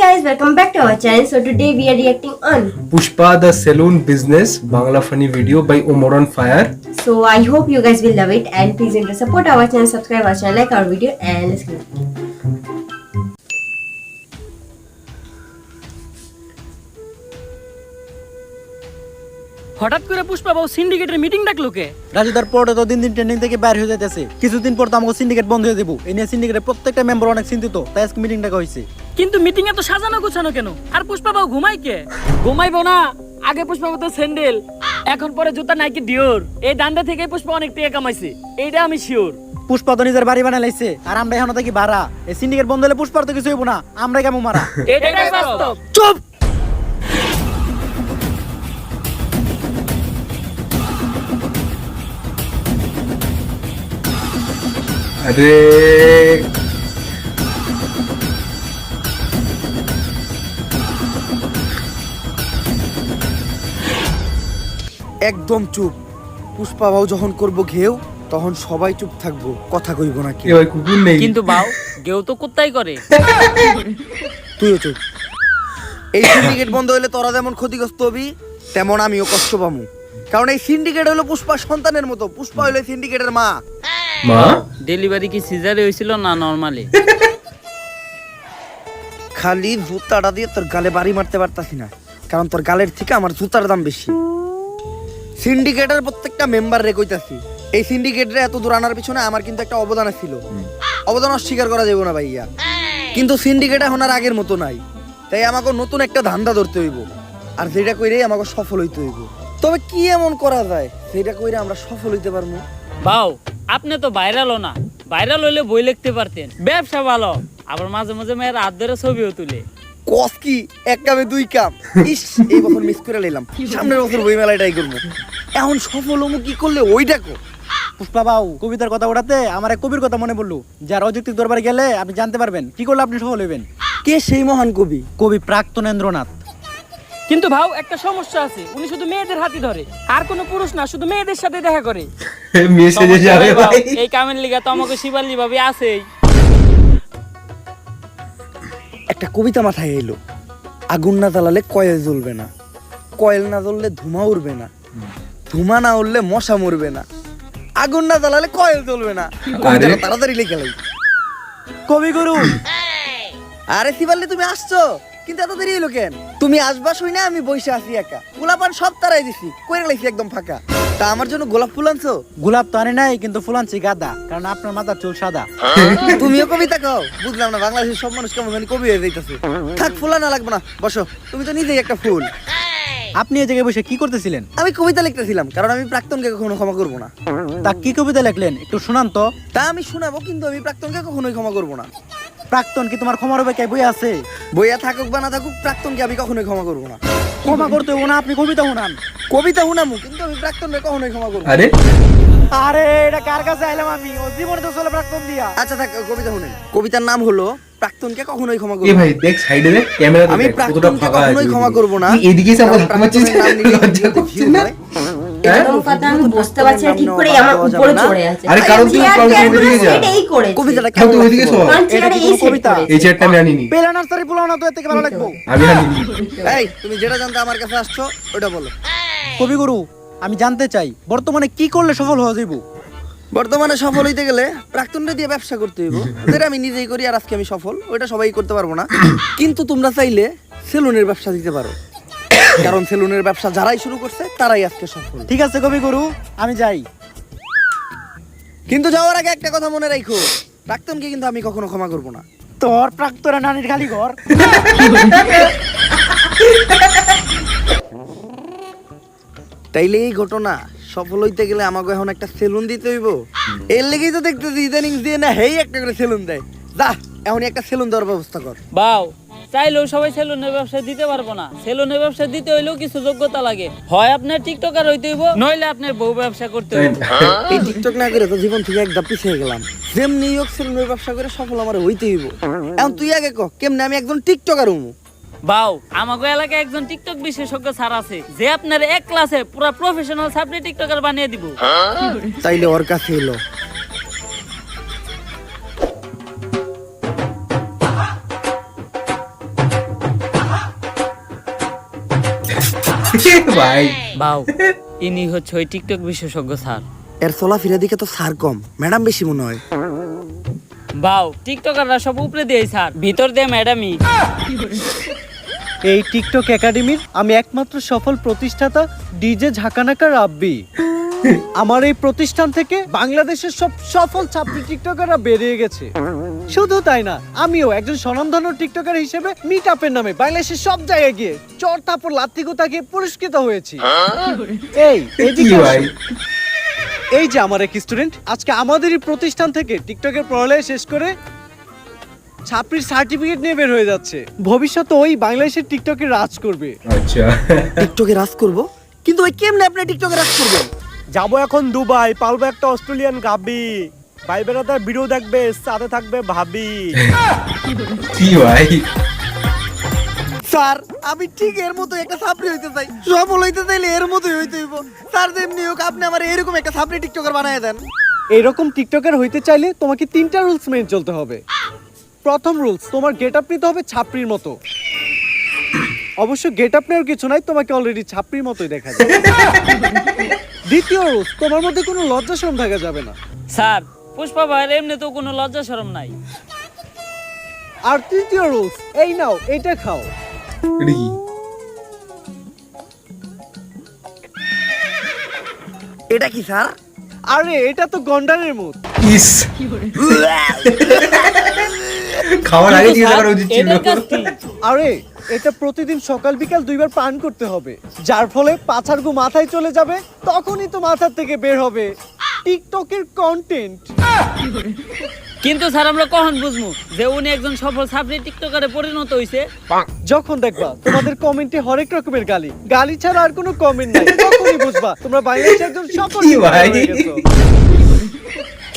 guys, welcome back to our channel. So today we are reacting on Pushpa the Saloon Business Bangla funny video by Umar on Fire. So I hope you guys will love it and please do support our channel, subscribe our channel, like our video and let's go. হঠাৎ করে পুষ্পা বাবু সিন্ডিকেটের meeting ডাকলো কে? রাজুদার পরে তো দিন দিন trending থেকে বাইরে হয়ে যাইতেছে। কিছুদিন পর তো আমাকে সিন্ডিকেট বন্ধ হয়ে দেবো। এই নিয়ে সিন্ডিকেটের প্রত্যেকটা মেম্বার অনেক চিন্তিত, তাই আজকে মিটিং ডাকা হয়েছে। কিন্তু মিটিং এ তো সাজানো গোছানো কেন? আর পুষ্পা বাবু ঘুমাই কে? ঘুমাইবো না। আগে পুষ্পা বাবু তো স্যান্ডেল, এখন পরে জুতা নাইকি ডিওর। এই দান্দা থেকে পুষ্পা অনেক টাকা কামাইছে, এইটা আমি শিওর। পুষ্পা তো নিজের বাড়ি বানাই লাইছে, আর আমরা এখন থাকি ভাড়া। এই সিন্ডিকেট বন্ধ হলে পুষ্পার তো কিছু হইব না, আমরা কেমন মারা। এটাই বাস্তব। চুপ। अरे একদম চুপ। পুষ্পা বাবু যখন করব ঘেউ তখন সবাই চুপ থাকবো, কথা কইব না কেউ। ये भाई कुकुर नहीं কিন্তু বাউ কেউ তো কুত্তাই করে। তুইও চুপ। এই সিন্ডিকেট বন্ধ হইলে তোরা যেমন ক্ষতিগ্রস্ত হবি তেমন আমিও কষ্ট পাবো, কারণ এই সিন্ডিকেট হলো পুষ্পা সন্তানের মতো। পুষ্পা হইলো সিন্ডিকেটের মা। माँ ডেলিভারি কি সিজারে হইছিল না নরমালি? খালি জুতাটা দিয়ে তোর গালে বাড়ি মারতে পারতাছি না, কারণ তোর গালের থেকে আমার জুতার দাম বেশি। সিন্ডিকেটের প্রত্যেকটা মেম্বার রে কইতাছি, এই সিন্ডিকেটরে এত দূর আনার পিছনে আমার কিন্তু একটা অবদান ছিল। অবদান অস্বীকার করা যাবে না ভাইয়া, কিন্তু সিন্ডিকেট এখন আর আগের মতো নাই। তাই আমাকে নতুন একটা ধান্দা ধরতে হইব, আর যেটা কইরে আমাকে সফল হইতে হইব। তবে কি এমন করা যায় সেটা কইরে আমরা সফল হইতে পারবো? বাউ আপনি তো ভাইরালও না, ভাইরাল হইলে বই লিখতে পারতেন। ব্যবসা ভালো, আবার মাঝে মাঝে মেয়ের হাত ধরে ছবিও তুলে। কস কি এক কামে দুই কাম। ইস, এই বছর মিস করে নিলাম, সামনের বছর বই মেলায় ট্রাই করবো। এখন সফল হমু কি করলে ওইটা কো। পুষ্পা বাবু কবিতার কথা ওঠাতে আমার এক কবির কথা মনে পড়লো, যার অযৌক্তিক দরবারে গেলে আপনি জানতে পারবেন কি করলে আপনি সফল হইবেন। কে সেই মহান কবি? কবি প্রাক্তনেন্দ্রনাথ। কিন্তু ভাও একটা সমস্যা আছে, উনি শুধু মেয়েদের হাতই ধরে, আর কোনো পুরুষ না, শুধু মেয়েদের সাথে দেখা করে। मैसेज जावे भाई এই কামের লিগা তো আমাকে শিবালি ভাবি আছেই। একটা কবিতা মাথায় এলো, আগুন না জ্বালালে কয়েল জ্বলবে না, কয়েল না জ্বললে ধুমা উড়বে না, ধুমা না উড়লে মশা মরবে না, আগুন না জ্বালালে কয়েল জ্বলবে না। কবিতাটা তাড়াতাড়ি লিখে লাই। কবিগুরু আরে শিবাল্লি তুমি আসছো, কিন্তু এত দেরি হলো কেন? তুমি আসবা শুই না, আমি বসে আছি একা। গোলাপান সব তারাই দিছি, কইরা লাইছি একদম ফাঁকা। তা আমার জন্য গোলাপ ফুল আনছো? গোলাপ তো আনে নাই, কিন্তু ফুল আনছি গাঁদা, কারণ আপনার মাথার চুল সাদা। তুমিও কবিতা কও? বুঝলাম না, বাংলাদেশের সব মানুষ কেমন জানি কবি হয়ে যাইতাছে। থাক, ফুল আনা লাগবে না, বসো। তুমি তো নিজেই একটা ফুল। আপনি এই জায়গায় বসে কি করতেছিলেন? আমি কবিতা লিখতেছিলাম, কারণ আমি প্রাক্তনকে কখনো ক্ষমা করবো না। তা কি কবিতা লিখলেন একটু শোনান তো। তা আমি শোনাবো, কিন্তু আমি প্রাক্তনকে কখনোই ক্ষমা করবো না। প্রাক্তন কি তোমার ক্ষমার হবে? কে বই আছে? বইয়া থাকুক বা না থাকুক, প্রাক্তনকে আমি কখনোই ক্ষমা করবো না। ক্ষমা করতে হবো না, আপনি কবিতা শোনান। কবিতা শুনামু, কিন্তু আমি প্রাক্তনকে কখনোই ক্ষমা করবো না। अरे আরে এটা কার কাছে আইলাম আমি? ও জীবনে তো চলে প্রাক্তন দিয়া। আচ্ছা থাক, কবিতা শুনেন। কবিতার নাম হলো প্রাক্তনকে কখনোই ক্ষমা করবো ये না। भाई देख साइड में कैमरा আমি প্রাক্তনকে কখনোই ক্ষমা করবো না। এদিকে সব ধাক্কা মারছিস, প্রাক্তনের নাম নিলে লজ্জা ভিডিওতে করছিস view না? হয়। এরকম কথা আমি বুঝতে পারছি না ঠিক করে, আমার উপরে চড়ে আছে। আরে কারণ তুই চেয়ার কারণ টেয়ার তুই ওদিকে যা, এই করেছে। কবিতাটা কারণ কেমন তুই ওদিকে লাগছে শোন। বল? কারণ এটা চেয়ারে কি এই কোনো সেট কবিতা? করেছে। এই চেয়ারটা আমি আনিনি, পেলা নার্সারি পোলাও না তো এর থেকে ভালো লাগবো। আমি আনিনি। এই, তুমি যেটা জানতে আমার কাছে আসছো ওটা বলো। কবিগুরু আমি জানতে চাই বর্তমানে কি করলে সফল হওয়া যাইব? বর্তমানে সফল হইতে গেলে প্রাক্তনটা দিয়ে ব্যবসা করতে হইব, যেটা আমি নিজেই করি আর আজকে আমি সফল। ওইটা সবাই করতে পারবো না, কিন্তু তোমরা চাইলে সেলুনের ব্যবসা দিতে পারো, কারণ সেলুনের ব্যবসা যারাই শুরু করছে তারাই আজকে সফল। ঠিক আছে কবিগুরু, আমি যাই। কিন্তু যাওয়ার আগে একটা কথা মনে রাখো, প্রাক্তনকে কিন্তু আমি কখনো ক্ষমা করবো না। তোর প্রাক্তরা নানির খালি ঘর। তাইলে এই ঘটনা সফল হইতে গেলে আমাকে এখন একটা সেলুন দিতে হইব। এর লেগেই তো দেখতেছি ইদানিং দিয়ে না হেই একটা করে সেলুন দেয়। যা, এখনই একটা সেলুন দেওয়ার ব্যবস্থা কর। বাউ চাইলেও সবাই সেলুনের ব্যবসা দিতে পারবো না। সেলুনের ব্যবসা দিতে হইলেও কিছু যোগ্যতা লাগে। হয় আপনার টিকটকার হইতে হইব, নইলে আপনার বউ ব্যবসা করতে হইব। এই টিকটক না করে তো জীবন থেকে একদম পিছিয়ে গেলাম। যেমনি হোক সেলুনের ব্যবসা করে সফল আমার হইতে হইব। এখন তুই আগে কহ, কেমনে আমি একজন টিকটকার হমু? বাউ আমাগো এলাকায় একজন টিকটক বিশেষজ্ঞ স্যার আছে, যে আপনার এক ক্লাসে পুরো প্রফেশনাল সাবলি টিকটকার বানিয়ে দিব। তাইলে ওর কাছে এলো। ভাই বাউ ইনি হচ্ছে ওই টিকটক বিশেষজ্ঞ স্যার। এর চলাফেরা দিকে তো স্যার কম, ম্যাডাম বেশি মনে হয়। বাউ টিকটকাররা সব উপরে দিয়ে স্যার, ভিতর দিয়ে ম্যাডামই। এই টিকটক একাডেমির আমি একমাত্র সফল প্রতিষ্ঠাতা ডিজে ঝাঁকানাকা রাব্বি। আমার এই প্রতিষ্ঠান থেকে বাংলাদেশের সব সফল ছাত্রী টিকটকাররা বেরিয়ে গেছে। শুধু তাই না, আমিও একজন স্বনামধন্য টিকটকার হিসেবে মিট আপের নামে বাংলাদেশের সব জায়গায় গিয়ে চর থাপ্পড় লাত্তি গোতাকে পুরস্কৃত হয়েছি। কি ভাই এই যে আমার এক স্টুডেন্ট আজকে আমাদেরই প্রতিষ্ঠান থেকে টিকটকের পড়ালেখা শেষ করে ছাত্রীর সার্টিফিকেট নিয়ে বের হয়ে যাচ্ছে। ভবিষ্যতে ওই বাংলাদেশের টিকটকে রাজ করবে। আচ্ছা টিকটকে রাজ করব, কিন্তু ওই কেমনে আপনি টিকটকে রাজ করবেন? যাবো এখন দুবাই, পালবো একটা অস্ট্রেলিয়ান গাবি, ভাই বেড়াতার ভিডিও দেখবে, সাথে থাকবে ভাবি। কি ভাই স্যার আমি ঠিক এর মতো একটা ছাত্রী হইতে চাই, সফল হইতে চাইলে এর মতোই হইতে হইব। স্যার যেমনি হোক আপনি আমার এরকম একটা ছাত্রী টিকটকার বানায় দেন। এইরকম টিকটকার হইতে চাইলে তোমাকে 3টা রুলস মেনে চলতে হবে। প্রথম রুলস, তোমার গেট আপ নিতে হবে ছাপড়ির মতো। অবশ্য গেট আপ নেওয়ার কিছু নাই, তোমাকে অলরেডি ছাপড়ির মতোই দেখা যায়। দ্বিতীয় রুলস, তোমার মধ্যে কোনো লজ্জা শরম থাকা যাবে না। স্যার পুষ্পা ভাইয়ের এমনি তো কোনো লজ্জা শরম নাই। আর তৃতীয় রুলস, এই নাও এটা খাও। এটা কি এটা কি স্যার? আরে এটা তো গন্ডারের মুখ। ইস খাওয়ার আগে চিন্তা করা উচিত ছিল। এটার কাজ কি? আরে এটা প্রতিদিন সকাল বিকাল 2বার পান করতে হবে, যার ফলে পাছার গু মাথায় চলে যাবে, তখনই তো মাথার থেকে বের হবে টিকটকের কন্টেন্ট। কিন্তু স্যার আমরা কখন বুঝবো যে উনি একজন সফল ছাত্রী টিকটকারে পরিণত হইছে? যখন দেখবা তোমাদের কমেন্টে হরেক রকমের গালি, গালি ছাড়া আর কোনো কমেন্ট নাই, তখনই বুঝবা তোমরা বাংলাদেশের একজন সফল কি ভাই? টিকটকার হয়ে গেছো।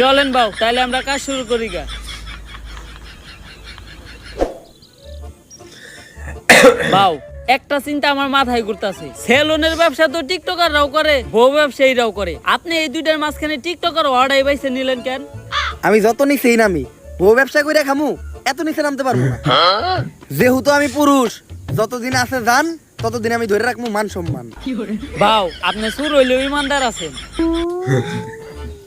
চলেন বাউ তাহলে আমরা কাজ শুরু করি গা। বাউ একটা চিন্তা আমার মাথায় ঘুরতাছে, সেলুনের ব্যবসা তো টিকটকাররাও করে, বউ ব্যবসায়ীরাও করে, আপনি এই দুইটার মাঝখানে টিকটকার অর্ডার বাইছে নিলেন কেন? আমি যত নিচেই নামি, বউ ব্যবসা করে খামু, এত নিচে নামতে পারবো না। যেহেতু আমি পুরুষ, যতদিন আছে জান ততদিন আমি ধরে রাখবো মান সম্মান। বাউ আপনি সুর হইলেও ইমানদার আছেন।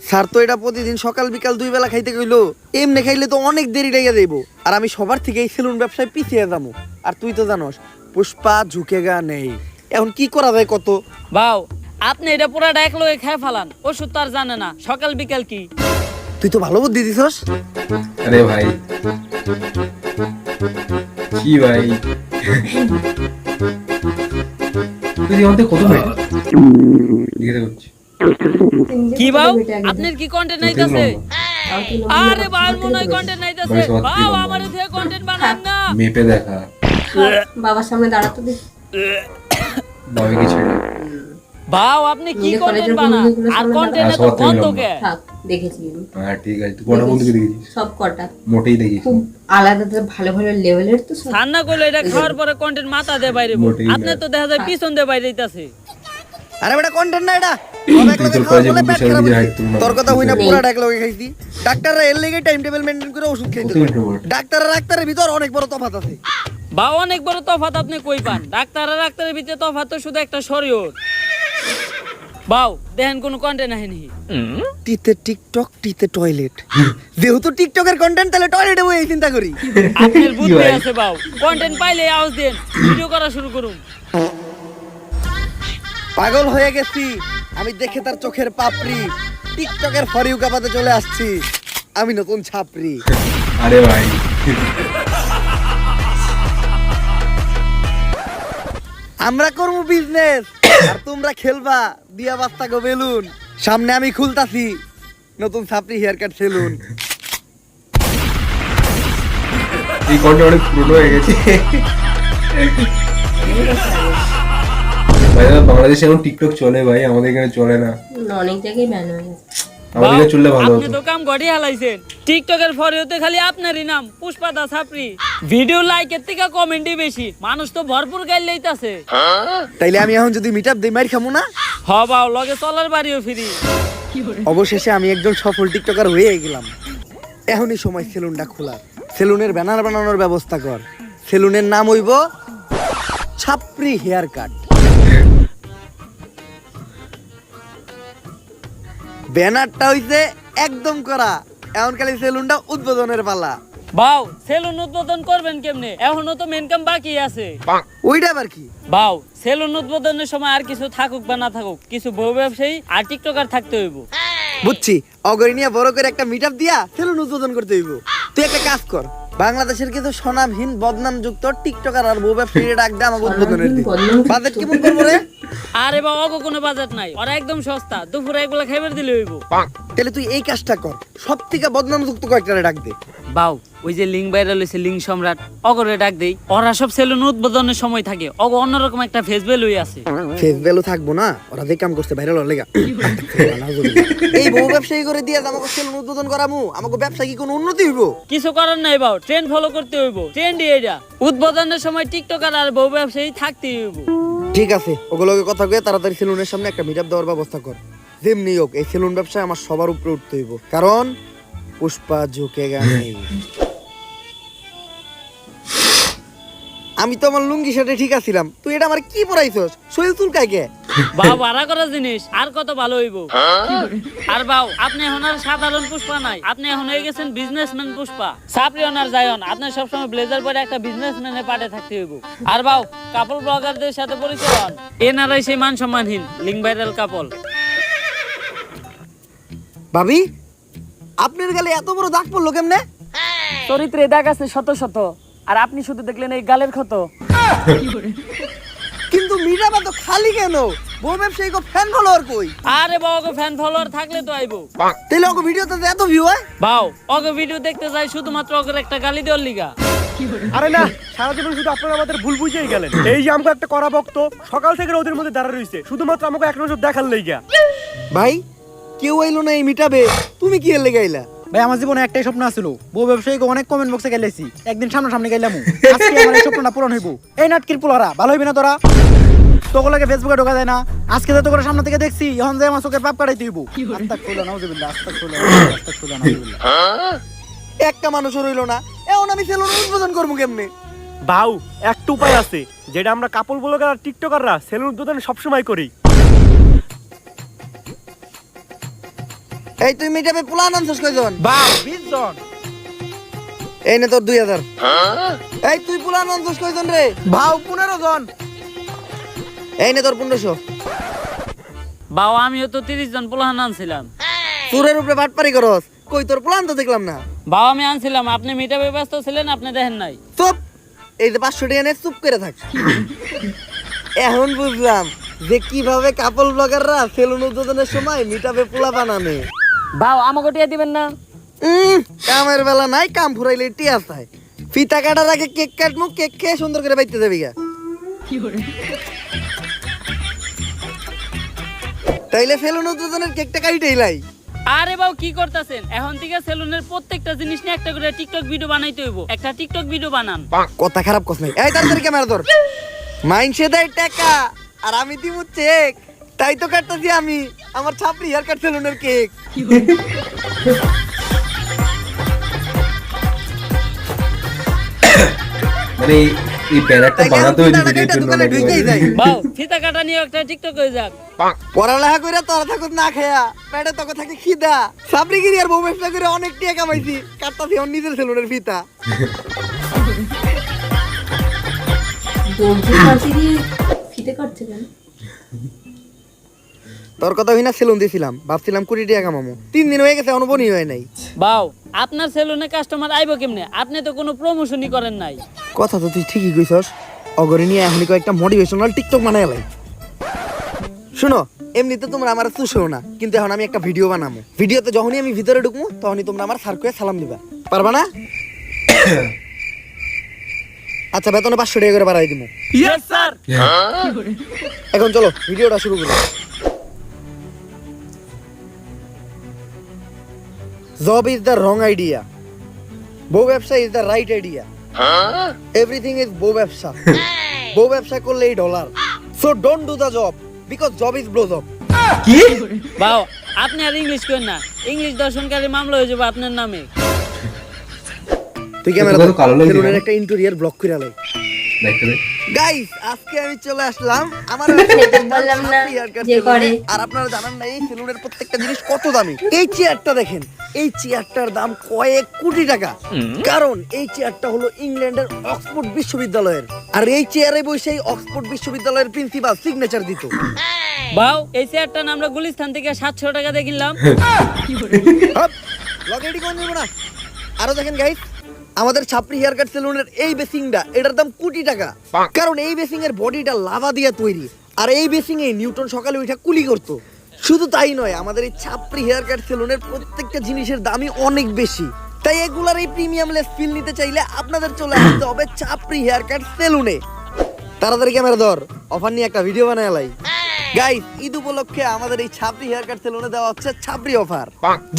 স্যার তো এটা প্রতিদিন সকাল বিকাল 2 বেলা খাইতে কইলো, এমনি খাইলে তো অনেক দেরি লেগে যাইব। আর আমি সবার থেকে এই সেলুন ব্যবসায় পিছিয়ে যাবো। আর তুই তো জানোস পুষ্পা ঝুঁকেগা নেই। এখন কি করা যায় কত? বাউ আপনি এটা পুরাটা এক লগে খেয়ে ফালান, ওষুধ তো আর জানে না সকাল বিকাল কি। তুই তো ভালো বুদ্ধি দিছস। আরে ভাই কি ভাই তুই আমাদের কত ভাই জিজ্ঞাসা করছি কি বাউ আপনার কি কন্টেন্ট নাইতাছে? আরে বাউ মনে হয় কন্টেন্ট নাইতাছে। বাউ আমারে থেকে কন্টেন্ট বানান না। মেপে দেখা বাবার সামনে দাঁড়াতে দে। বাবাকে ছেড়ে বাউ আপনি কি কন্টেন্ট বানান আর কন্টেন্ট এত বন্ধ কে? থাক দেখেছি আমি। হ্যাঁ ঠিক আছে তুই কটা বন্ধুকে দেখেছিস? সব কটা মোটেই দেখিস খুব আলাদা ভালো ভালো লেভেলের তো সব। সান্না কইলো এটা খাওয়ার পরে কন্টেন্ট মাথা দে বাইরে, মোটেই আপনি তো দেখা যায় পিছন দে বাইরে যাইতাছে। আরে বেটা কন্টেন্ট না এটা। তোর কাজে বুদ্ধি সারা নিজের হাইট তুলনা। তোর কথা হইনা পুরা ডাক লগে খাইছি। ডাক্তাররা এর লাগি টাইম টেবিল মেইনটেইন করে ওষুধ খাইতে। কত introvert? ডাক্তার আর ডাক্তারের ভিতর অনেক বড় তফাৎ আছে। বাউ অনেক বড় তফাৎ আপনি কই পান? ডাক্তার আর ডাক্তারের ভিতরে তফাৎ তো শুধু একটা শরীয়ত। বাউ দেখেন কোন কন্টেন্ট আহেনি। টিতে টিকটক টিতে টয়লেট। যেহেতু টিকটকের কন্টেন্ট তাহলে টয়লেটে বই চিন্তা করি। আপনার বুদ্ধি ভাই? আছে বাউ, কন্টেন্ট পাইলে আওয়াজ দেন, ভিডিও করা শুরু করুন। পাগল হয়ে গেছি আমি দেখে তার চোখের পাপড়ি। টিকটকের ফরিউ কাপাতে চলে আসছি আমি নতুন ছাপড়ি। আরে ভাই আমরা করবো বিজনেস আর তোমরা খেলবা দিয়া বাস্তা গো বেলুন। সামনে আমি খুলতাছি নতুন ছাপড়ি হেয়ার কাট সেলুন। এই কন্টেন্ট অনেক পুরনো হয়ে গেছে ভাই। বাংলাদেশে এখন টিকটক চলে ভাই, আমাদের এখানে চলে না। অনেক জায়গায় ব্যান হয়ে গেছে। আমাদের এখানে চললে ভালো আপনি হতো। তো কাম গড়ি হালাইছেন। টিকটকের ফরিওতে খালি আপনারই নাম পুষ্পা দা ছাপড়ি। ভিডিও লাইকের থেকে কমেন্টই বেশি, মানুষ তো ভরপুর গাইল লইতাছে। তাইলে আমি এখন যদি মিট আপ দিই মাইর খামু না? হ বাউ লগে চলার বাড়িও ফিরি। অবশেষে আমি একজন সফল টিকটকার হয়ে গেলাম। এখনই সময় সেলুনটা খোলার। সেলুনের ব্যানার বানানোর ব্যবস্থা কর। সেলুনের নাম হইব ছাপড়ি হেয়ার কাট। ব্যানারটা হইছে একদম করা, এখন খালি সেলুনটা উদ্বোধনের পালা। বাউ সেলুন উদ্বোধন করবেন কেমনে? এখনো তো মেন কাম বাকি আছে। ওইটা আবার কি? বাউ সেলুন উদ্বোধনের সময় আর কিছু থাকুক বা না থাকুক, কিছু বউ ব্যবসায়ী আর টিকটকার থাকতে হইব। বুঝছি, অগরি নিয়ে বড় করে একটা মিট আপ দিয়া সেলুন উদ্বোধন করতে হইব। তুই একটা কাজ কর, বাংলাদেশের কিছু স্বনামহীন বদনামযুক্ত টিকটকার আর বউ ব্যবসায়ীরা ডাক দে আমাকে উদ্বোধনের দিন। বাজেট কেমন করবো রে? আরে বাবা অগো কোনো বাজেট নাই, ওরা একদম সস্তা, দুপুরে একবেলা খাইবার দিলে হইব। তাহলে তুই এই কাজটা কর, সব থেকে বদনামযুক্ত কয়েকটা ডাক দে। বাউ ওই যে লিঙ্ক ভাইরাল হয়েছে লিঙ্ক সম্রাট, অগরে ডাক দেই। ওরা সব সেলুন উদ্বোধনের সময় থাকে, অগ অন্যরকম একটা ফেস ভ্যালু আছে। ফেস ভ্যালু থাকবো না, ওরা যে কাম করতে ভাইরাল হলে এই বউ ব্যবসায়ী করে দিয়ে আমাকে সেলুন উদ্বোধন করামু, আমাকে ব্যবসা কি কোনো উন্নতি হইব? কিছু করার নাই বাউ, ট্রেন্ড ফলো করতে হইব। ট্রেন্ডই এটা, উদ্বোধনের সময় টিকটকার আর বউ ব্যবসায়ী থাকতেই হইব। ঠিক আছে, ওগুলোকে কথা কয়ে তাড়াতাড়ি সেলুনের সামনে একটা মিট আপ দেওয়ার ব্যবস্থা কর। যেমনি হোক এই সেলুন ব্যবসায় আমার সবার উপরে উঠতে হইব, কারণ পুষ্পা ঝুঁকেগা নেই। আমি তো আমার লুঙ্গি শার্টে ঠিক আছিলাম, তুই এটা আমার কি পরাইছস? শরীর চুলকায় কে? বাউ ভাড়া করা জিনিস আর কত ভালো হইব। আর বাউ আপনি এখন আর সাধারণ পুষ্পা নাই, আপনি এখন হয়ে গেছেন বিজনেসম্যান পুষ্পা। সাপ্রিয়ন আর জায়ন, আপনি সবসময় ব্লেজার পরে একটা বিজনেসম্যানের পাটে থাকতে হইব। আর বাউ কাপল ব্লগারদের সাথে পরিচয় হন, এনারাই সেই মান সম্মানহীন লিঙ্ক ভাইরাল কাপল। ভাবি, আপনার গালে এত বড় দাগ পড়লো কেমনে? চরিত্রে দাগ আছে শত শত, আর আপনি শুধু দেখলেন এই গালের ক্ষত। কিন্তু মিট আপ তো খালি কেন? বউ ব্যবসায়ী কো ফ্যান ফলোয়ার কই? আরে বাউ ওকে ফ্যান ফলোয়ার থাকলে তো আইবো। তাহলে ওকে ভিডিওতে এত ভিউ হয়? বাউ ওকে ভিডিও দেখতে যাই শুধুমাত্র ওকে একটা গালি দেওয়ার লিগা। আরে না, সারা জীবন শুধু আপনারা আমাদের ভুল বুঝেই গেলেন। এই যে আমাকে একটা করা ভক্ত সকাল থেকে ওদের মধ্যে দাঁড়া রইছে শুধুমাত্র আমাকে এক নজর দেখার লাইগা। ভাই কেউ আইলো না এই মিট আপে, তুমি কি এর লেগে আইলা? ভাই আমার জীবনে একটাই স্বপ্ন ছিল, বউ ব্যবসায়ীকে অনেক কমেন্ট বক্সে গেলেছি, একদিন সামনাসামনি গেলাম, আজকে আমার এই স্বপ্নটা পূরণ হইব। এই নাটকির পোলারা ভালো হইবে না তোরা, তোগুলোকে ফেসবুকে ঢোকা যায় না, আজকে তো তোকে সামনে থেকে দেখছি, এখন যে আমার চোখের পাপ কাটাই দিব। আস্তাগফিরুল্লাহ, নাউযুবিল্লাহ, আস্তাগফিরুল্লাহ, আস্তাগফিরুল্লাহ, নাউযুবিল্লাহ। একটা মানুষও রইলো না, এখন আমি সেলুন উদ্বোধন করবো কেমনে? বাউ একটা উপায় আছে, যেটা আমরা কাপল ব্লগার আর টিকটকাররা সেলুন উদ্বোধন সবসময় করি। এই তুই মিট আপে প্ল্যান আনছস কয়জন? বাহ 20 জন। এই নে তোর 2000। এই তুই প্ল্যান আনছস কয়জন রে? ভাও 15 জন। এই নে তোর 1500। বাউ আমিও তো 30 জন পোলাহান আনছিলাম। চুরের উপরে বাটপারি করস, কই তোর প্ল্যান তো দেখলাম না। বাউ আমি আনছিলাম, আপনি মিটাপে ব্যস্ত ছিলেন, আপনি দেখেন নাই। চুপ, এই যে 500 টাকা নে, চুপ করে থাক। এখন বুঝলাম যে কিভাবে কাপল ব্লগাররা সেলুন উদ্বোধনের সময় মিট আপে পোলা বানানে। বাউ আমাকে টিয়া দিবেন না? কামের বেলা নাই, কাম ফুরাইলে টিয়া চাই। ফিতা কাটার আগে কেক কাটমু, কেক খেয়ে সুন্দর করে বাইতে যাবি গা। তাইলে সেলুন উদ্বোধনের কেকটা কাইটেই লাই। আরে বাউ কি করতেছেন? এখন থেকে সেলুনের প্রত্যেকটা জিনিস নিয়ে একটা করে টিকটক ভিডিও বানাইতে হইব। একটা টিকটক ভিডিও বানান। কথা খারাপ কস নাই। এই তাড়াতাড়ি ক্যামেরা ধর। মাইনসে দেয় টাকা আর আমি দিমু চেক, তাই তো কাটতাছি আমি আমার ছাপড়ি হেয়ার কাট সেলুনের কেক। মানে এই ব্যানারটা বানাতে হইছে ভিডিওর জন্য দোকানে ঢুকেই যাই। বাউ ফিতা কাটা নিয়ে একটা টিকটক হয়ে যাক। পড়ালেখা করে তোরা থাকুক না খেয়া, পেটে তোকে থাকে খিদা। ছাপড়িগিরি আর বউ ব্যবসা করে অনেক টাকা কামাইছি, কাটতাছি আমার নিজের সেলুনের ফিতা। বন্ধু ফাঁসি দিয়ে ফিতে করছে কেন? তোর কথা হই না, সেলুন দিছিলাম, ভাবছিলাম 20 টাকা কামামু। 3 দিন হয়ে গেছে, এখনো বনি হয় নাই। বাউ আপনার সেলুনে কাস্টমার আইবো কেমনে? আপনি তো কোনো প্রমোশনই করেন নাই। কথা তো তুই ঠিকই কইছস, অগরে নিয়ে এখনই কয়েকটা মোটিভেশনাল টিকটক বানাই লাই। শুনো, এমনিতে তোমরা আমার চুষেও না, কিন্তু এখন আমি একটা ভিডিও বানাবো। ভিডিওতে যখনই আমি ভিতরে ঢুকবো তখনই তোমরা আমার স্যার কয়ে সালাম দিবা, পারবা না? আচ্ছা, বেতনে 500 টাকা করে বাড়াই দিবো। Yes sir. এখন চলো ভিডিওটা শুরু করি। Job is the wrong idea. বউ ব্যবসা is the right idea. Everything is বউ ব্যবসা। বউ ব্যবসা করলেই dollar. So don't do the job because job is blow job. কি? বাউ আপনি আর ইংলিশ করেন না, ইংলিশ দর্শনকারী মামলা হয়ে যাবে আপনার নামে। তুই ক্যামেরা এটা তো কালো লাগছে সেলুনের কেন? একটা ইন্টেরিয়র ব্লক করে লাই। দেখতে দে। গাইস আজকে আমি চলে আসলাম আমার সেটা বললাম না যে করে। আর আপনারা জানেন না এই সেলুনের প্রত্যেকটা জিনিস কত দামি। এই চেয়ারটা দেখেন, এই চেয়ারটার দাম কয়েক কোটি টাকা, কারণ এই চেয়ারটা হলো ইংল্যান্ডের অক্সফোর্ড বিশ্ববিদ্যালয়ের। আর এই চেয়ারে বসে অক্সফোর্ড বিশ্ববিদ্যালয়ের প্রিন্সিপাল সিগনেচার দিত। বাউ এই চেয়ারটা না আমরা গুলিস্তান থেকে 700 টাকা দিয়ে কিনলাম। লগেডি কোন দেব না। আরো দেখেন গাইস, আমাদের ছাপরি হেয়ার কাট সেলুনের এই বেসিংটা, এটার দাম কোটি টাকা, কারণ এই বেসিং এর বডিটা লাভা দিয়ে তৈরি। আর এই বেসিং এ নিউটন সকালে উঠে কুলি করতো। শুধু তাই নয়, আমাদের এই ছাপরি হেয়ার কাট সেলুনের প্রত্যেকটা জিনিসের দামই অনেক বেশি। তাই এগুলার এই প্রিমিয়াম লেস ফিল নিতে চাইলে আপনাদের চলে আসতে হবে ছাপরি হেয়ার কাট সেলুনে। তাড়াতাড়ি ক্যামেরা ধর, অফার নিয়ে একটা ভিডিও বানায় লাই। গাইস ঈদ উপলক্ষে আমাদের এই ছাপরি হেয়ার কাট সেলুনে দেওয়া হচ্ছে ছাপরি অফার,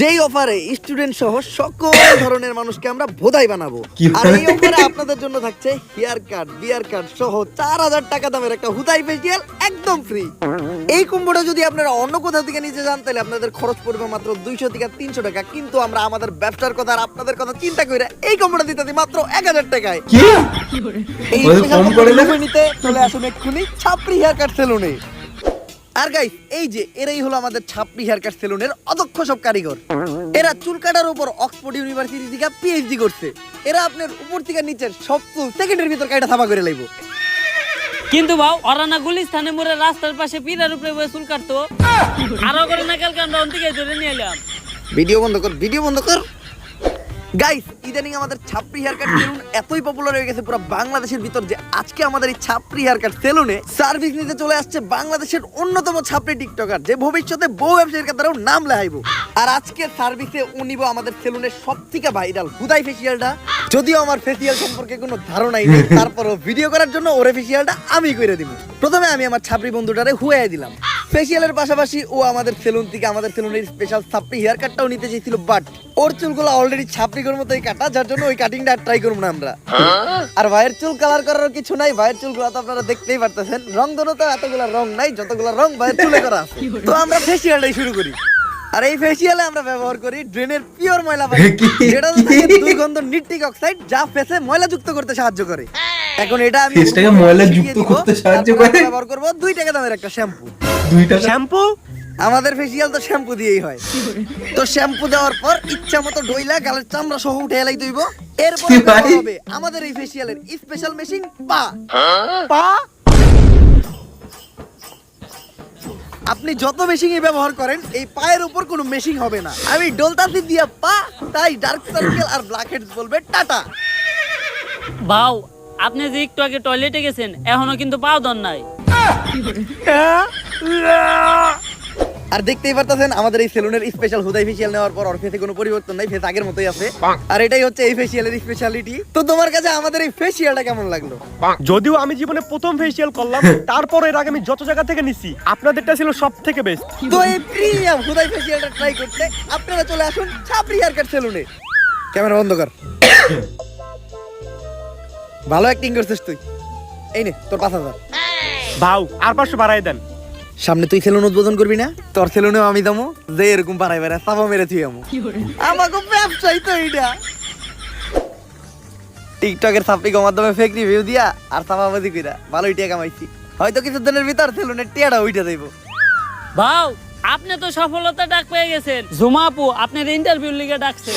যেই অফারে স্টুডেন্ট সহ সকল ধরনের মানুষকে আমরা ভোদাই বানাবো। কি আর এই অফারে আপনাদের জন্য থাকছে হেয়ার কাট, বিয়ার কাট সহ 4000 টাকা দামের একটা হুদাই ফেসিয়াল একদম ফ্রি। এই কম্বোটা যদি আপনারা অন্য কোথাও থেকে নিতে যান তাহলে আপনাদের খরচ পড়বে মাত্র 200 থেকে 300 টাকা, কিন্তু আমরা আমাদের ব্যবসার কথা আর আপনাদের কথা চিন্তা করে এই কম্বোটা দিতে দিই মাত্র 1000 টাকায়। কি এই ওদের কম করে না? নিতে চলে আসুন এক্ষুনি ছাপরি হেয়ার কাট সেলুনে। আর গাইস এই যে এরাই হলো আমাদের ছাপরি হেয়ার কাট সেলুনের অদক্ষ সব কারিগর। এরা চুল কাটার উপর অক্সফোর্ড ইউনিভার্সিটি থেকে পিএইচডি করছে। এরা আপনার উপর থেকে নিচের সব চুল সেকেন্ডের ভিতর কাটা থাপা করে লাইব। কিন্তু বাউ ওরা না গুলিস্তানে মোড়ে রাস্তার পাশে পিরার উপরে বসে চুল কাটতো। আরো করে না কালকে আমরা অন্তিকে ধরে নিয়ে এলাম। ভিডিও বন্ধ কর, ভিডিও বন্ধ কর। গাইস ইদানিং আমাদের ছাপরি হেয়ার কাট সেলুন এতই পপুলার হয়ে গেছে পুরো বাংলাদেশের ভিতর যে আজকে আমাদের এই ছাপরি হেয়ার কাট সেলুনে সার্ভিস নিতে চলে আসছে বাংলাদেশের অন্যতম ছাপরি টিকটকার, যে ভবিষ্যতে বহু ব্যবসায়ীর কাতারেও নাম লেখাইবো। আর আজকে সার্ভিসে ও নিব আমাদের সেলুনের সবথেকে ভাইরাল হুদাই ফেসিয়ালটা। যদিও আমার ফেসিয়াল সম্পর্কে কোনো ধারণাই নেই, তারপরও ভিডিও করার জন্য ওরে ফেসিয়ালটা আমি করে দিব। প্রথমে আমি আমার ছাপরি বন্ধুটারে হুয়াই দিলাম। ফেসিয়ালের পাশাপাশি ও আমাদের সেলুন থেকে আমাদের সেলুনের স্পেশাল ছাপরি হেয়ার কাটটাও নিতে চেয়েছিল, বাট ওর চুলগুলো অলরেডি ছাপরির মতোই কাটা, যার জন্য ওই কাটিংটা আর ট্রাই করব না আমরা। আর ভাইয়ের চুল কালার করার কিছু নাই, ভাইয়ের চুলগুলো তো আপনারা দেখতেই পারতেছেন, রং ধরো তো এতগুলা রং নাই যতগুলা রং ভাইয়ের চুলে করা। তো আমরা ফেসিয়ালটাই শুরু করি। আর এই ফেসিয়ালে আমরা ব্যবহার করি ড্রেনের পিওর ময়লা পানি, যেটা থাকে দুর্গন্ধ নিট্রিক অক্সাইড, যা ফেসে ময়লা যুক্ত করতে সাহায্য করে। এখন এটা আমি ফেসটাকে ময়লা যুক্ত করতে সাহায্য করে। ব্যবহার করব 2 টাকা দামের একটা শ্যাম্পু। 2 টাকা শ্যাম্পু? আমাদের ফেসিয়াল তো শ্যাম্পু দিয়েই হয়। তো শ্যাম্পু দেওয়ার পর ইচ্ছা মতো ডইলা গালের চামড়া সহ উঠে এলাই দইব। এরপর হবে আমাদের এই ফেসিয়ালের স্পেশাল মেশিন পা। পা? আপনি যত মেশিনই ব্যবহার করেন এই পায়ের উপর কোনো মেশিন হবে না। আমি ডলতাছি দিয়া পা, তাই ডার্ক সার্কেল আর ব্ল্যাক হেডস বলবে টাটা। বাউ আপনি যে একটু আগে টয়লেটে গেছেন এখনো কিন্তু পাও দন নাই। আর দেখতেই পারতেছেন আমাদের এই সেলুনের স্পেশাল হুদাই ফেসিয়াল নেওয়ার পর ওর ফেসে কোনো পরিবর্তন নাই, ফেস আগের মতোই আছে। আর এটাই হচ্ছে এই ফেসিয়ালের স্পেশালিটি। তো তোমার কাছে আমাদের এই ফেসিয়ালটা কেমন লাগলো? যদিও আমি জীবনে প্রথম ফেসিয়াল করলাম, তারপর এর আগে আমি যত জায়গা থেকে নিছি আপনাদেরটা ছিল সব থেকে বেস্ট। তো এই প্রিমিয়াম হুদাই ফেসিয়ালটা ট্রাই করতে আপনারা চলে আসুন ছাপরি হেয়ার কাট সেলুনে। ক্যামেরা বন্ধ কর। ভালো অ্যাক্টিং করছিস তুই। এই নে তোর 5000। ভাও আর 500 বাড়াই দেন। সামনে তুই সেলুন উদ্বোধন করবি না? তোর সেলুনেও আমি দামো যে এরকম পাড়াই বেড়া সাপা মেরে তুই আমো। আমাকে ব্যবসায়ী তো এইটা। টিকটকের সাপড়ির মাধ্যমে ফেক রিভিউ দিয়া আর সাপাবাজি কইরা ভালোই টাকা কামাইছি। হয়তো কিছু দিনের ভিতর সেলুনের টিয়াটা উইঠা যাইব। বাউ আপনি তো সফলতা ডাক পেয়ে গেছেন। জুমা আপু আপনার ইন্টারভিউ লিগে ডাকছে।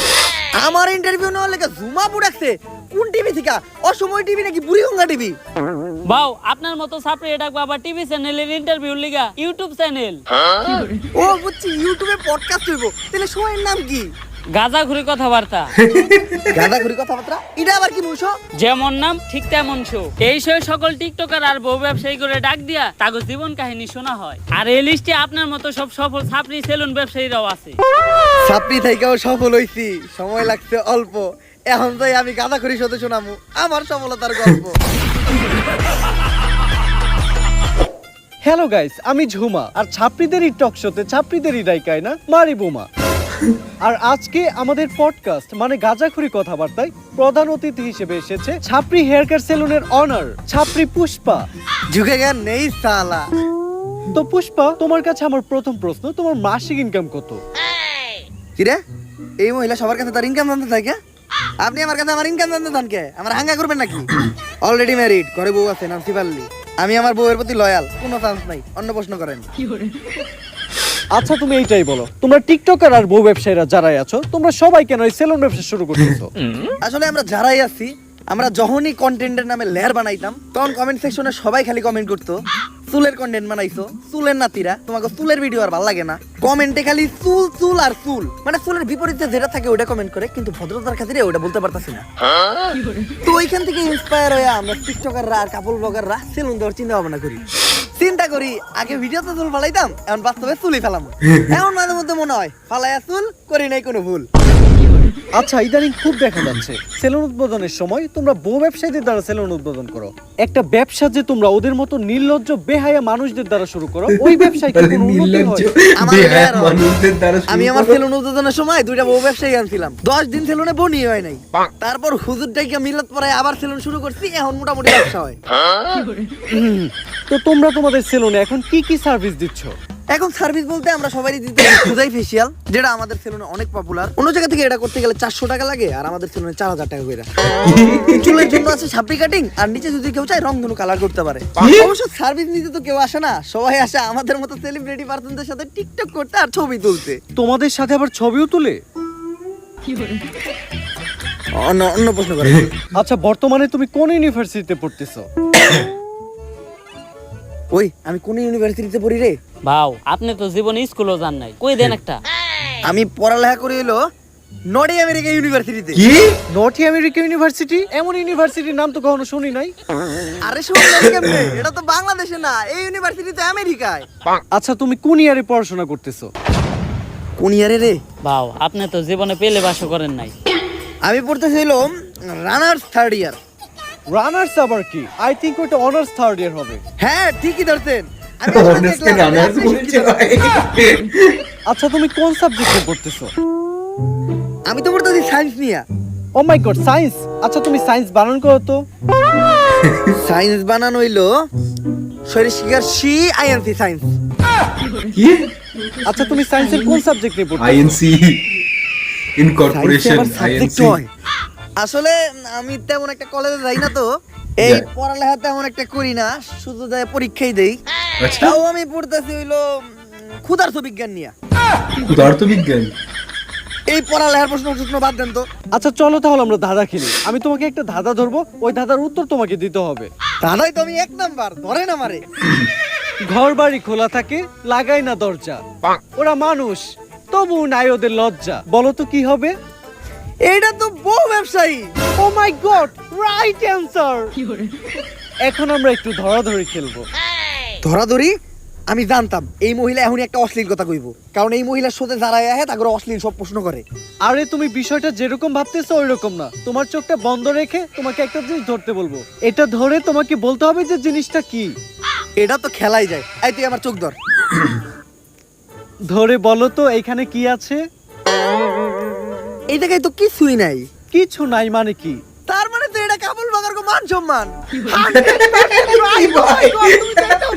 আমার ইন্টারভিউ নেওয়ার লেগে জুমাপু ডাকছে? কোন টিভি থেকে? অসময় টিভি নাকি বুড়িগঙ্গা টিভি? বাউ আপনার মতো সাপ্রিয়ে ডাকবো আবার টিভি চ্যানেলের ইন্টারভিউ লিগা ইউটিউব চ্যানেল। ও বুঝছি, ইউটিউবে পডকাস্ট হইব। তাহলে শোয়ের নাম কি? গাঁজাখুরি কথাবার্তা। গাঁজাখুরি কথাবার্তা? এটা আবার কি মুশো? যেমন নাম ঠিক তেমন শো। এই শো সকল টিকটকার আর বউ ব্যবসায়ী করে ডাক দিয়া তাগো জীবন কাহিনী শোনা হয়। আর এই লিস্টে আপনার মতো সব সফল ছাপরি সেলুন ব্যবসায়ীরাও আছে। ছাপরি থেকেও সফল হইছি, সময় লাগছে অল্প। এখন তাই আমি গাঁজাখুরি সাথে শোনামু আমার সফলতার গল্প। হ্যালো গাইস, আমি ঝুমা, আর ছাপরিদেরই টক শোতে ছাপরিদেরই ডাইকায় না মারি বোমা। আর আজকে আমাদের পডকাস্ট মানে গাঁজাখুরি কথাবার্তায় প্রধান অতিথি হিসেবে এসেছে ছাপরি হেয়ার কাট সেলুনের অনার ছাপরি পুষ্পা। ঝুঁকে জ্ঞান নেই সালা। তো পুষ্পা, তোমার কাছে আমার প্রথম প্রশ্ন, তোমার মাসিক ইনকাম কত? কিরে, এই মহিলা সবার কাছে তার ইনকাম জানতে থাকে? আপনি আমার কাছে আমার ইনকাম জানতে চান কে? আমার হাঙ্গা করবেন নাকি? অলরেডি ম্যারিড, ঘরে বউ আছে, নাম শিবাল্লি। আমি আমার বউয়ের প্রতি লয়াল, কোনো চান্স নাই। অন্য প্রশ্ন করেন। আচ্ছা তুমি এইটাই বলো, তোমরা টিকটকার আর বউ ব্যবসায়ীরা যারাই আছো, তোমরা সবাই কেন এই সেলুন ব্যবসা শুরু করতেছো? আসলে আমরা যারাই আছি, আমরা যখনই কন্টেন্টের নামে লেয়ার বানাইতাম, তখন কমেন্ট সেকশনে সবাই খালি কমেন্ট করতো, চুলের কন্টেন্ট বানাইছো, চুলের নাতিরা, তোমাকে চুলের ভিডিও আর ভালো লাগে না। কমেন্টে খালি চুল চুল আর চুল, মানে চুলের বিপরীতে যেটা থাকে ওটা কমেন্ট করে, কিন্তু ভদ্রতার খাতিরে ওটা বলতে পারতাছি না। তো ওইখান থেকে ইন্সপায়ার হয়ে আমরা টিকটকাররা আর কাপল ব্লগাররা সেলুন দেওয়ার চিন্তা ভাবনা করি। চিন্তা করি আগে ভিডিওতে চুল ফালাইতাম, এখন বাস্তবে চুলই ফেলাম। এখন মাঝে মধ্যে মনে হয় ফালাইয়া চুল করি নাই কোনো ভুল। আচ্ছা ইদানিং খুব দেখা যাচ্ছে সেলুন উদ্বোধনের সময় তোমরা বউ ব্যবসায়ীদের দ্বারা সেলুন উদ্বোধন করো। একটা ব্যবসা যে তোমরা ওদের মতো নির্লজ্জ বেহায়া মানুষদের দ্বারা শুরু করো, ওই ব্যবসায় কি কোনো উন্নতি হয়? আমি আমার সেলুন উদ্বোধনের সময় 2টা বউ ব্যবসায়ী আনছিলাম, 10 দিন সেলুনে বনি হয় নাই। তারপর হুজুর ডাইকা মিলাত পড়ায় আবার সেলুন শুরু করছি, এখন মোটামুটি ব্যবসা হয়। তো তোমরা তোমাদের সেলুনে এখন কি কি সার্ভিস দিচ্ছ? এখন সার্ভিস বলতে আমরা সবাই দিতে খুদাই ফেসিয়াল, যেটা আমাদের সেলুনে অনেক পপুলার। অন্য জায়গা থেকে এটা করতে গেলে 400 টাকা লাগে, আর আমাদের সেলুনে 4000 টাকা করে। চুলের জন্য আছে সাপড়ি কাটিং, আর নিচে যদি কেউ চায় রংধনু কালার করতে পারে। অবশ্য সার্ভিস নিতে তো কেউ আসে না, সবাই আসে আমাদের মতো সেলিব্রিটি পার্সনদের সাথে টিকটক করতে আর ছবি তুলতে। তোমাদের সাথে আবার ছবিও তুলে? অন্য প্রশ্ন করে। আচ্ছা বর্তমানে তুমি কোন ইউনিভার্সিটিতে পড়তেছো? ওই আমি কোন ইউনিভার্সিটিতে পড়ি রে? ভাও আপনি তো জীবনে স্কুলও যান নাই, কই দেন একটা। আমি পড়ালেখা করি হলো নর্থ আমেরিকা ইউনিভার্সিটিতে। কি নর্থ আমেরিকা ইউনিভার্সিটি? এমন ইউনিভার্সিটির নাম তো কখনো শুনি নাই। আরে শুনলেন কেমনে? এটা তো বাংলাদেশে না, এই ইউনিভার্সিটি তো আমেরিকায়। আচ্ছা তুমি কোন ইয়ারে পড়াশোনা করতেছো? কোন ইয়ারে রে? ভাও আপনি তো জীবনে পেলে বাসও করেন নাই। আমি পড়তেছিলাম রানার্স 3rd ইয়ার। রানার্স আবার কি? আই থিংক ওটা অনার্স 3rd ইয়ার হবে। হ্যাঁ ঠিকই ধরতেন। আমি আসলে দেখলাম আপনি শিক্ষিত। আচ্ছা তুমি কোন সাবজেক্টে পড়তেছো? আমি তো পড়তেছি সায়েন্স নিয়ে। ও মাই গড সায়েন্স। আচ্ছা তুমি সায়েন্স বানান করো তো। সায়েন্স বানানো হইলো শরীর শিকার সি আইএনসি সায়েন্স। কি আচ্ছা তুমি সায়েন্সের কোন সাবজেক্ট নিয়ে পড়তেছো? INC incorporation INC. আসলে আমি তেমন একটা কলেজে যাই না, তো এই Yeah. পড়ালেখা তেমন একটা করি না, শুধু যাই পরীক্ষাই দেই। আচ্ছা তাও আমি পড়তেছি হইলো ক্ষুধার্ত বিজ্ঞান নিয়ে। পদার্থবিজ্ঞান। এই পড়ালেখার প্রশ্ন বাদ দেন তো। আচ্ছা চলো তাহলে আমরা ধাঁধা খেলি। আমি তোমাকে একটা ধাঁধা ধরবো, ওই ধাঁধার উত্তর তোমাকে দিতে হবে। দাদাই তো আমি 1 নাম্বার, ধরেন আমারে। ঘর বাড়ি খোলা থাকে, লাগাই না দরজা, ওরা মানুষ তবু নাই ওদের লজ্জা, বলো তো কি হবে? এইটা তো বউ ব্যবসায়ী। ও মাই গড, রাইট অ্যানসার। এখন আমরা একটু ধরাধরি খেলবো। ধরাধরি? আমি জানতাম এই মহিলা এখনই একটা অশ্লীল কথা কইব, কারণ এই মহিলার সাথে যারা আহে তাকে অশ্লীল সব প্রশ্ন করে। আরে তুমি বিষয়টা যেরকম ভাবতেছো ওই রকম না। তোমার চোখটা বন্ধ রেখে তোমাকে একটা জিনিস ধরতে বলবো, এটা ধরে তোমাকে বলতে হবে যে জিনিসটা কি। এটা তো খেলাই যায়। এই তুই আমার চোখ ধর। ধরে বলো তো এখানে কি আছে? এই জায়গায় তো কিছুই নাই। কিছু নাই মানে কি? তার মানে তো এটা কাবুল বাগার কো মান সম্মান।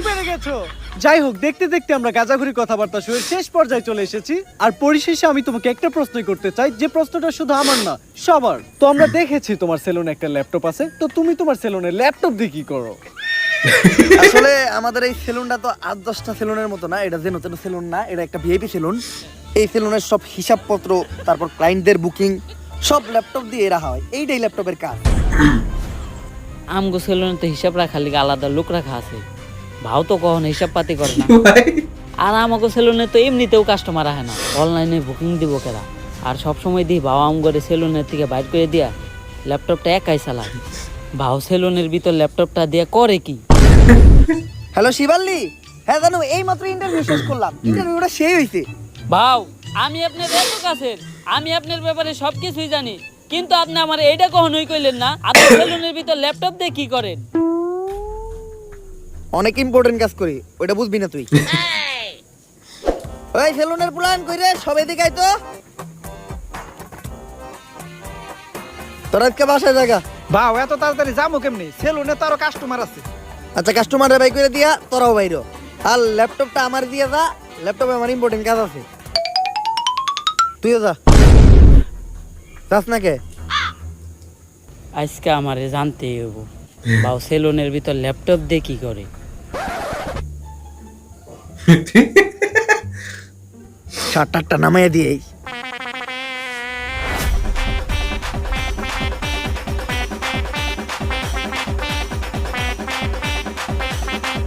পেরে গেছো। যাই হোক, দেখতে দেখতে আমরা গাজাঘুরি কথাবার্তা শুরুর শেষ পর্যায়ে চলে এসেছি। আর পরিশেষে আমি তোমাকে একটা প্রশ্নই করতে চাই, যে প্রশ্নটা শুধু আমার না সবার। তো আমরা দেখেছি তোমার সেলুনে একটা ল্যাপটপ আছে, তো তুমি তোমার সেলুনে ল্যাপটপ দিয়ে কি করো? আসলে আমাদের এই সেলুনটা তো 8-10টা সেলুনের মতো না, এটা যেন তেন সেলুন না, এটা একটা ভিআইপি সেলুন। এই সেলুনের সব হিসাবপত্র, তারপর ক্লায়েন্টদের বুকিং সব ল্যাপটপ দিয়ে রাখা হয়। এইটাই ল্যাপটপের কাজ। আমগো সেলুনে তো হিসাব রাখার লিগে আলাদা লোক রাখা আছে, ভাও তো কখনো হিসাব পাতি করে না। আর আমাকে সেলুনে তো এমনিতেও কাস্টমার আসে না, অনলাইনে বুকিং দিব কেরা। আর সব সময় দিই ভাও আমগরে সেলুনের থেকে বাইর করে দিয়া ল্যাপটপটা একাই চালায়। ভাও সেলুনের ভিতর ল্যাপটপটা দিয়ে করে কি? হ্যালো শিবাল্লি, হ্যাঁ জানো এই মাত্র ইন্টারভিউ শেষ করলাম। ইন্টারভিউটা সেই হইছে। ভাও আমি আপনার এত কাছের, আমি আপনার ব্যাপারে সবকিছুই জানি, কিন্তু আপনি আমার এইটা কখনোই কইলেন না আপনি সেলুনের ভিতর ল্যাপটপ দিয়ে কি করেন। অনেক ইম্পর্টেন্ট কাজ করি, ওইটা বুঝবি না তুই। ওই সেলুনের প্ল্যান কইরে সব এদিকে আই তো। তোরা আজকে বাসায় জায়গা। বাও এত তাড়াতাড়ি যাবো কেমনি? সেলুনে তো আরো কাস্টমার আছে। আচ্ছা কাস্টমারের বাই করে দিয়া, তোরাও বাইরো। আর ল্যাপটপটা আমার দিয়ে যা, ল্যাপটপে আমার ইম্পর্টেন্ট কাজ আছে। তুইও যা। যাস না কে? আজকে আমারে জানতে হইব বাউ সেলুনের ভিতর ল্যাপটপ দিয়ে কি করে। শাটারটা নামাইয়া দিয়েই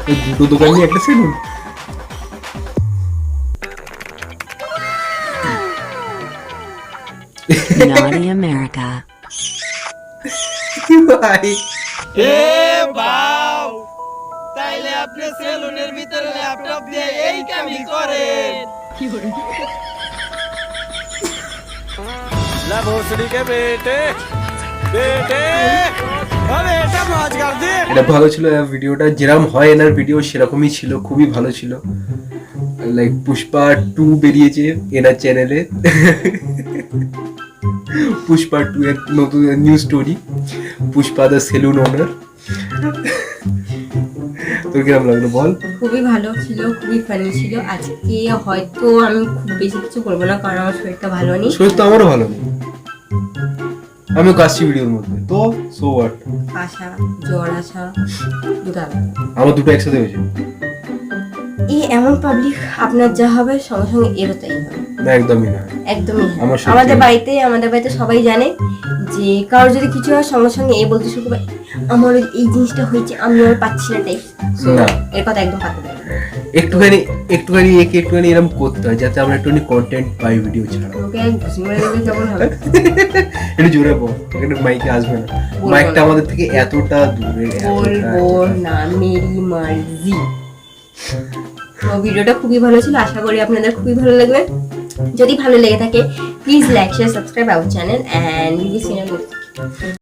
এই দুটো দোকান নিয়ে একটা সেলুন। Naughty America. ভাই তাইলে আপনি সেলুনের ভিতরে ল্যাপটপ দিয়ে এই কামই করেন। লা ভোসড়ি কে বেটে বেটে আরে এটা মাছ কর দে। এটা ভালো ছিল ভিডিওটা, যেরকম হয় এনার ভিডিও সেরকমই ছিল, খুবই ভালো ছিল। লাইক পুষ্পা 2 বেরিয়েছে এনার চ্যানেলে। পুষ্পা 2 এর নতুন new story, Pushpa the salon owner. তোর কিরকম লাগলো বল? খুবই ভালো ছিল, খুবই ফানি ছিল। আজকে হয়তো আমি খুব বেশি কিছু বলবো না, কারণ আমার শরীরটা ভালো নেই। শরীর তো আমারও ভালো নেই, আমিও কাশছি ভিডিওর মধ্যে। তো সো হোয়াট, আশা জ্বর আসা দুটো আলাদা। আমার দুটো একসাথে হয়েছে। এই এমন পাবলিক, আপনার যা হবে সঙ্গে সঙ্গে এরও তাই হবে। না একদমই না, একদমই না। আমার সত্যি- আমাদের বাড়িতে সবাই জানে যে কারোর যদি কিছু হয় সঙ্গে সঙ্গে এ বলতে শুরু করবে আমার এই জিনিসটা হয়েছে, আমি আর পাচ্ছি না টাইপ। না। এর কথা একদম পাতে দেয় না। একটুখানি একটুখানি এরকম করতে হয় যাতে আমরা একটুখানি কন্টেন্ট পাই ভিডিও ছাড়া। ওকে ঘুষি মেরে দেবে কেমন হবে? একটু জোরে বল, এখানে মাইকে আসবে না, বলবো মাইকটা না। আমাদের থেকে এতটা দূরে, বলবো না, মেরি মার্জি। তো ভিডিওটা খুবই ভালো ছিল, আশা করি আপনাদের খুবই ভালো লাগবে। যদি ভালো লেগে থাকে please like share subscribe our channel and will see you next.